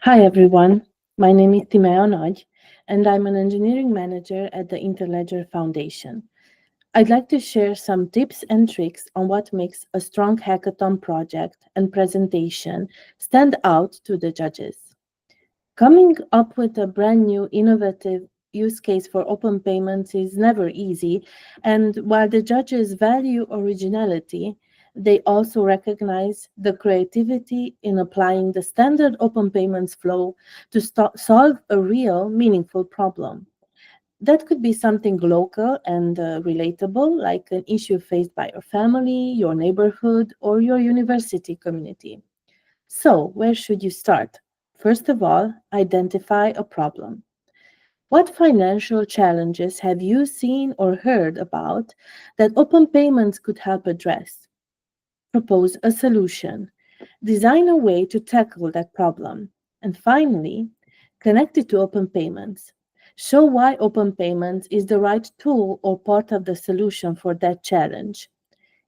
Hi everyone, my name is Timea Nagy, and I'm an engineering manager at the Interledger Foundation. I'd like to share some tips and tricks on what makes a strong hackathon project and presentation stand out to the judges. Coming up with a brand new innovative use case for open payments is never easy, and while the judges value originality, they also recognize the creativity in applying the standard open payments flow to solve a real, meaningful problem. That could be something local and relatable, like an issue faced by your family, your neighborhood, or your university community. So, where should you start? First of all, identify a problem. What financial challenges have you seen or heard about that open payments could help address? Propose a solution. Design a way to tackle that problem. And finally, connect it to open payments. Show why open payments is the right tool or part of the solution for that challenge.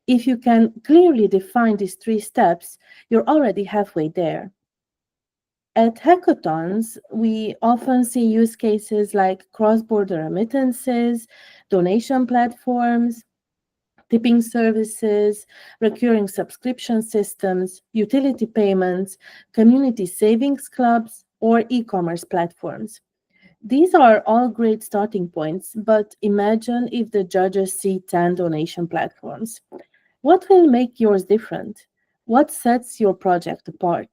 If you can clearly define these three steps, you're already halfway there. At hackathons, we often see use cases like cross-border remittances, donation platforms, tipping services, recurring subscription systems, utility payments, community savings clubs, or e-commerce platforms. These are all great starting points, but imagine if the judges see 10 donation platforms. What will make yours different? What sets your project apart?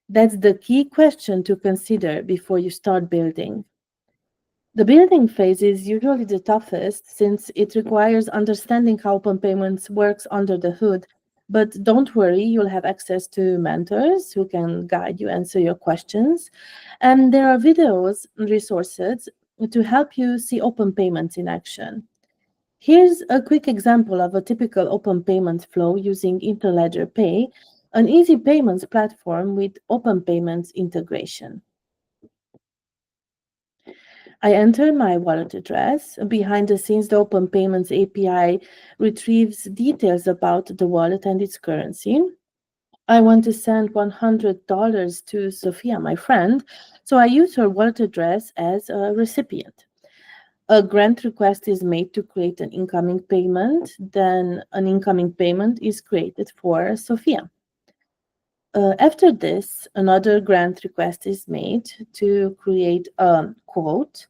That's the key question to consider before you start building. The building phase is usually the toughest since it requires understanding how open payments works under the hood. But don't worry, you'll have access to mentors who can guide you, answer your questions. And there are videos and resources to help you see open payments in action. Here's a quick example of a typical open payments flow using Interledger Pay, an easy payments platform with open payments integration. I enter my wallet address. Behind the scenes, the Open Payments API retrieves details about the wallet and its currency. I want to send $100 to Sophia, my friend, so I use her wallet address as a recipient. A grant request is made to create an incoming payment, then an incoming payment is created for Sophia. After this, another grant request is made to create a quote.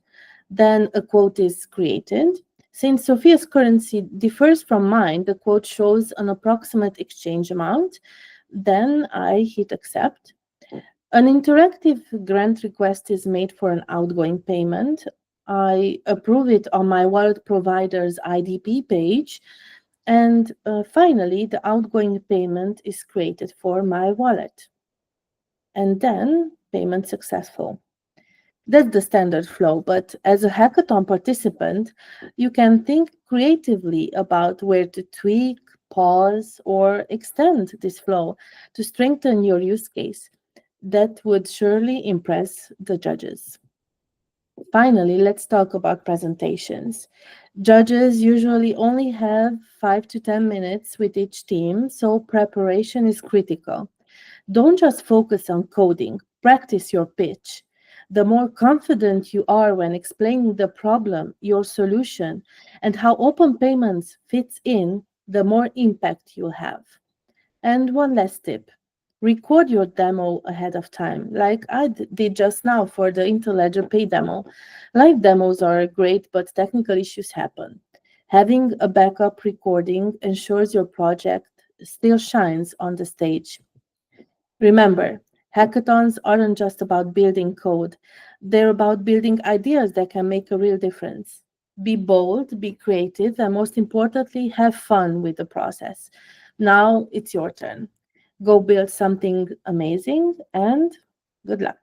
Then a quote is created. Since Sophia's currency differs from mine, the quote shows an approximate exchange amount. Then I hit accept. An interactive grant request is made for an outgoing payment. I approve it on my wallet provider's IDP page. And finally, the outgoing payment is created for my wallet. And then payment successful. That's the standard flow, but as a hackathon participant, you can think creatively about where to tweak, pause, or extend this flow to strengthen your use case. That would surely impress the judges. Finally, let's talk about presentations. Judges usually only have 5 to 10 minutes with each team, so preparation is critical. Don't just focus on coding, practice your pitch. The more confident you are when explaining the problem, your solution, and how open payments fits in, the more impact you'll have. And one last tip. Record your demo ahead of time, like I did just now for the Interledger Pay demo. Live demos are great, but technical issues happen. Having a backup recording ensures your project still shines on the stage. Remember, hackathons aren't just about building code, they're about building ideas that can make a real difference. Be bold, be creative, and most importantly, have fun with the process. Now it's your turn. Go build something amazing and good luck.